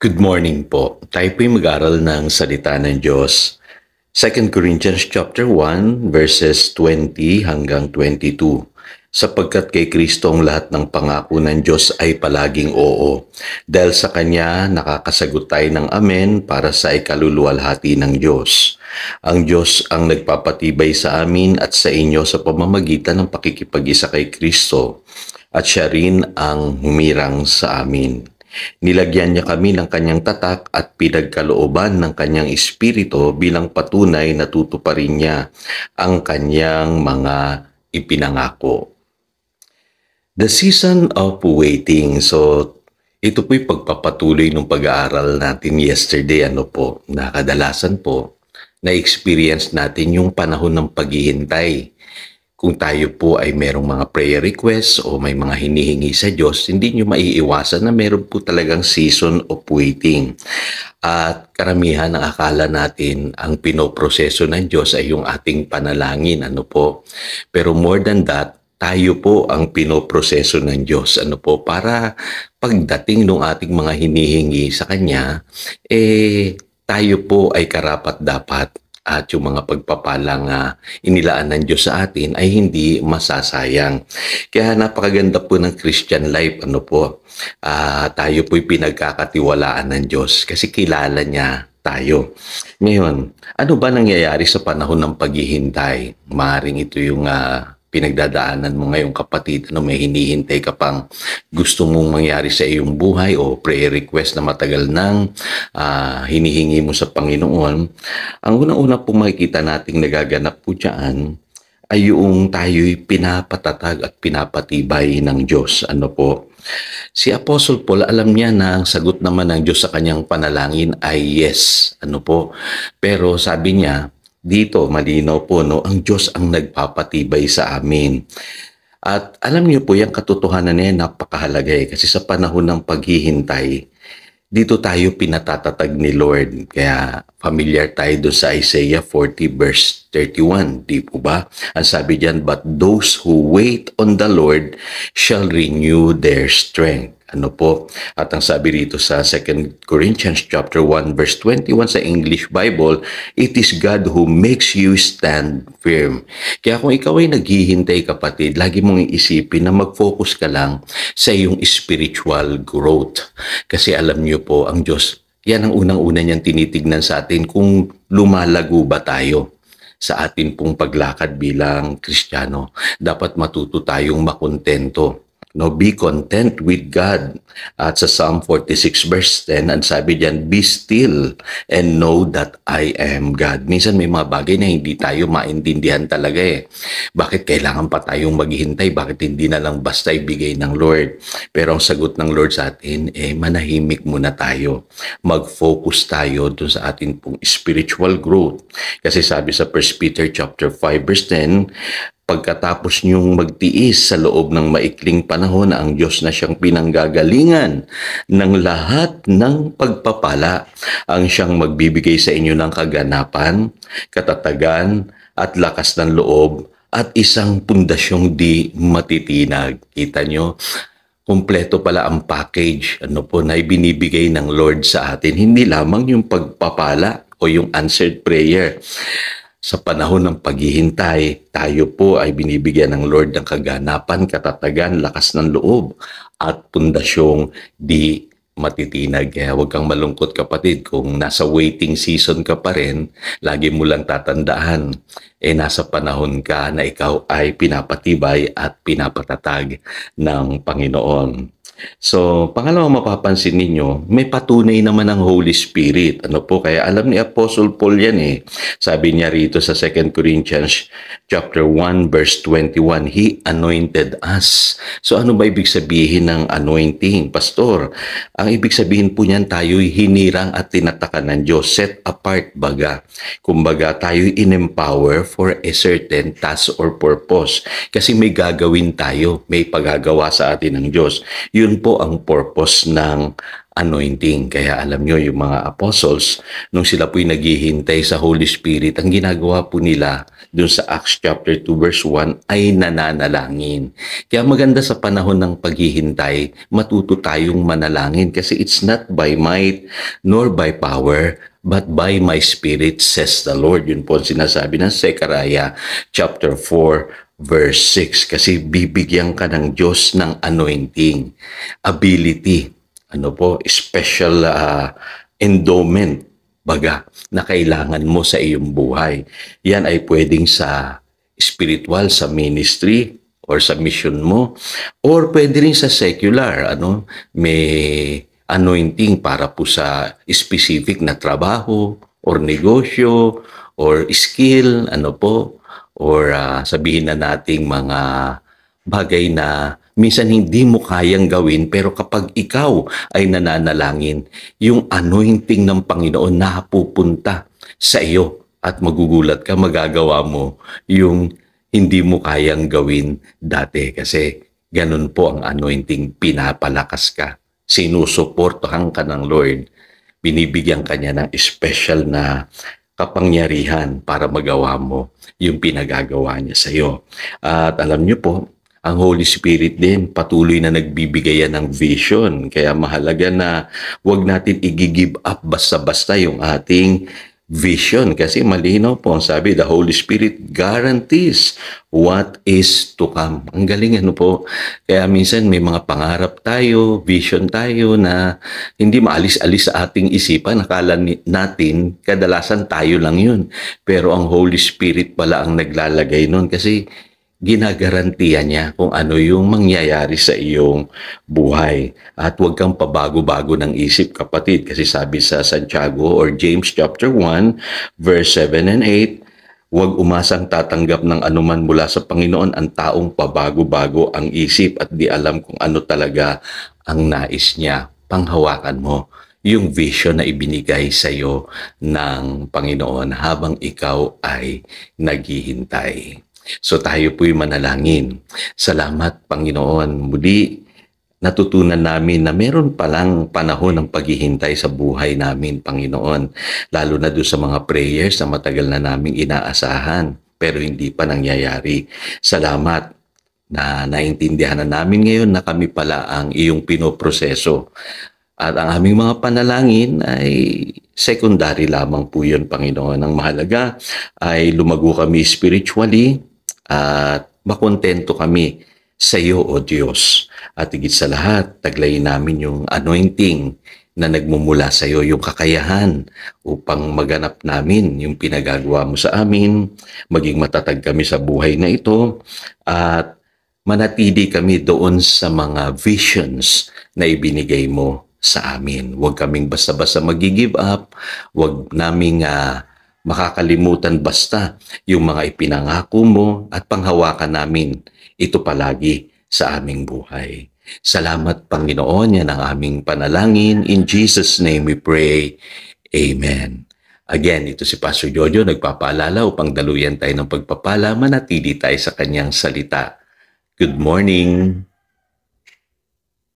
Good morning po. Tayo po'y mag-aral ng salita ng Diyos. 2 Corinthians chapter 1 verses 20 hanggang 22. Sapagkat kay Kristo ang lahat ng pangako ng Diyos ay palaging oo. Dahil sa Kanya nakakasagot tayo ng amen para sa ikaluluwalhati ng Diyos. Ang Diyos ang nagpapatibay sa amin at sa inyo sa pamamagitan ng pakikipag-isa kay Kristo. At siya rin ang humirang sa amin. Nilagyan niya kami ng kanyang tatak at pinagkalooban ng kanyang espiritu bilang patunay na tutuparin niya ang kanyang mga ipinangako. The season of waiting. So, ito po'y pagpapatuloy ng pag-aaral natin yesterday. Na kadalasan po, na-experience natin yung panahon ng paghihintay. Kung tayo po ay merong mga prayer requests o may mga hinihingi sa Diyos, hindi nyo maiiwasan na meron po talagang season of waiting. At karamihan ng akala natin ang pinoproseso ng Diyos ay yung ating panalangin. Pero more than that, tayo po ang pinoproseso ng Diyos. Para pagdating ng ating mga hinihingi sa Kanya, tayo po ay karapat-dapat at yung mga pagpapalang inilaan ng Diyos sa atin ay hindi masasayang. Kaya napakaganda po ng Christian life. Tayo po'y pinagkakatiwalaan ng Diyos kasi kilala niya tayo. Ngayon, ano ba nangyayari sa panahon ng paghihintay? Maaaring ito yung pinagdadaanan mo ngayong kapatid, may hinihintay ka pang gusto mong mangyari sa iyong buhay o prayer request na matagal nang hinihingi mo sa Panginoon. Ang unang-una pong makikita nating nagaganap po dyan ay yung tayo'y pinapatatag at pinapatibay ng Diyos. Si Apostle Paul, alam niya na ang sagot naman ng Diyos sa kanyang panalangin ay yes. Pero sabi niya, dito, malinaw po, ang Diyos ang nagpapatibay sa amin. At alam niyo po, yung katotohanan niya napakahalaga kasi sa panahon ng paghihintay, dito tayo pinatatatag ni Lord. Kaya familiar tayo doon sa Isaiah 40 verse 31, di po ba? Ang sabi diyan, but those who wait on the Lord shall renew their strength. At ang sabi rito sa 2 Corinthians chapter 1 verse 21 sa English Bible, it is God who makes you stand firm. Kaya kung ikaw ay naghihintay, kapatid, lagi mong iisipin na mag-focus ka lang sa iyong spiritual growth. Kasi alam niyo po, ang Diyos, yan ang unang-una niyang tinitignan sa atin kung lumalago ba tayo sa atin pong paglakad bilang Kristiyano. Dapat matuto tayong makontento. Be content with God. At sa Psalm 46 verse 10, ang sabi diyan, be still and know that I am God. Minsan may mga bagay na hindi tayo maintindihan talaga Bakit kailangan pa tayong maghihintay? Bakit hindi na lang basta ibigay ng Lord? Pero ang sagot ng Lord sa atin, manahimik muna tayo. Mag-focus tayo dun sa atin pong spiritual growth. Kasi sabi sa 1 Peter chapter 5 verse 10, pagkatapos niyong magtiis sa loob ng maikling panahon, ang Diyos na siyang pinanggagalingan ng lahat ng pagpapala, ang siyang magbibigay sa inyo ng kaganapan, katatagan, at lakas ng loob, at isang pundasyong di matitinag. Kita nyo? Kumpleto pala ang package na ibinibigay ng Lord sa atin. Hindi lamang yung pagpapala o yung answered prayer. Sa panahon ng paghihintay, tayo po ay binibigyan ng Lord ng kaganapan, katatagan, lakas ng loob, at pundasyong di matitinag. Kaya huwag kang malungkot, kapatid, kung nasa waiting season ka pa rin, lagi mo lang tatandaan, nasa panahon ka na ikaw ay pinapatibay at pinapatatag ng Panginoon. So, pangalawang mapapansin ninyo, may patunay naman ng Holy Spirit. Kaya alam ni Apostle Paul yan Sabi niya rito sa 2 Corinthians chapter 1 verse 21, He anointed us. So ano ba ibig sabihin ng anointing, Pastor? Ang ibig sabihin po niyan, tayo'y hinirang at tinatakan ng Diyos, set apart baga. Kumbaga, tayo'y in-empower for a certain task or purpose. Kasi may gagawin tayo, may pagagawa sa atin ng Diyos. Yun po ang purpose ng anointing. Kaya alam nyo, yung mga apostles, nung sila po'y naghihintay sa Holy Spirit, ang ginagawa po nila, dun sa Acts chapter 2 verse 1 ay nananalangin. Kaya maganda sa panahon ng paghihintay, matuto tayong manalangin kasi it's not by might nor by power, but by my spirit, says the Lord. Yun po ang sinasabi ng Zechariah chapter 4 verse 6. Kasi bibigyan ka ng Diyos ng anointing, ability, special endowment, baga, na kailangan mo sa iyong buhay. Yan ay pwedeng sa spiritual, sa ministry, or sa mission mo, or pwede rin sa secular, may anointing para po sa specific na trabaho, or negosyo, or skill, or sabihin na nating mga bagay na minsan hindi mo kayang gawin, pero kapag ikaw ay nananalangin, yung anointing ng Panginoon napupunta sa iyo at magugulat ka, magagawa mo yung hindi mo kayang gawin dati. Kasi ganun po ang anointing, pinapalakas ka, sinusuportahan ka ng Lord, binibigyan ka niya ng special na kapangyarihan para magawa mo yung pinagagawa niya sa iyo. At alam niyo po, ang Holy Spirit din, patuloy na nagbibigay yan ng vision. Kaya mahalaga na huwag natin i-give up basta-basta yung ating vision. Kasi malinaw po ang sabi, the Holy Spirit guarantees what is to come. Ang galing po. Kaya minsan may mga pangarap tayo, vision tayo na hindi maalis-alis sa ating isipan. Nakala natin, kadalasan tayo lang yun. Pero ang Holy Spirit pala ang naglalagay nun kasi ginagarantiya niya kung ano yung mangyayari sa iyong buhay. At huwag kang pabago-bago ng isip, kapatid, kasi sabi sa Santiago or James chapter 1 verse 7 and 8, huwag umasang tatanggap ng anuman mula sa Panginoon ang taong pabago-bago ang isip at di alam kung ano talaga ang nais niya. Panghawakan mo yung vision na ibinigay sa iyo ng Panginoon habang ikaw ay naghihintay. So tayo po'y manalangin. Salamat, Panginoon. Muli, natutunan namin na meron palang panahon ng paghihintay sa buhay namin, Panginoon. Lalo na doon sa mga prayers na matagal na naming inaasahan pero hindi pa nangyayari. Salamat na naintindihan na namin ngayon na kami pala ang iyong pinoproseso. At ang aming mga panalangin ay secondary lamang po yun, Panginoon. Ang mahalaga ay lumago kami spiritually at makontento kami sa iyo, O Diyos. At higit sa lahat, taglayin namin yung anointing na nagmumula sa iyo, yung kakayahan upang maganap namin yung pinagagawa mo sa amin, maging matatag kami sa buhay na ito, at manatili kami doon sa mga visions na ibinigay mo sa amin. Huwag kaming basta-basta mag-give up, huwag naming makakalimutan basta yung mga ipinangako mo at panghawakan namin ito palagi sa aming buhay. Salamat, Panginoon, yan ang aming panalangin. In Jesus' name we pray. Amen. Again, ito si Pastor Jojo, nagpapaalala upang daluyan tayo ng pagpapala, manatili tayo sa kanyang salita. Good morning.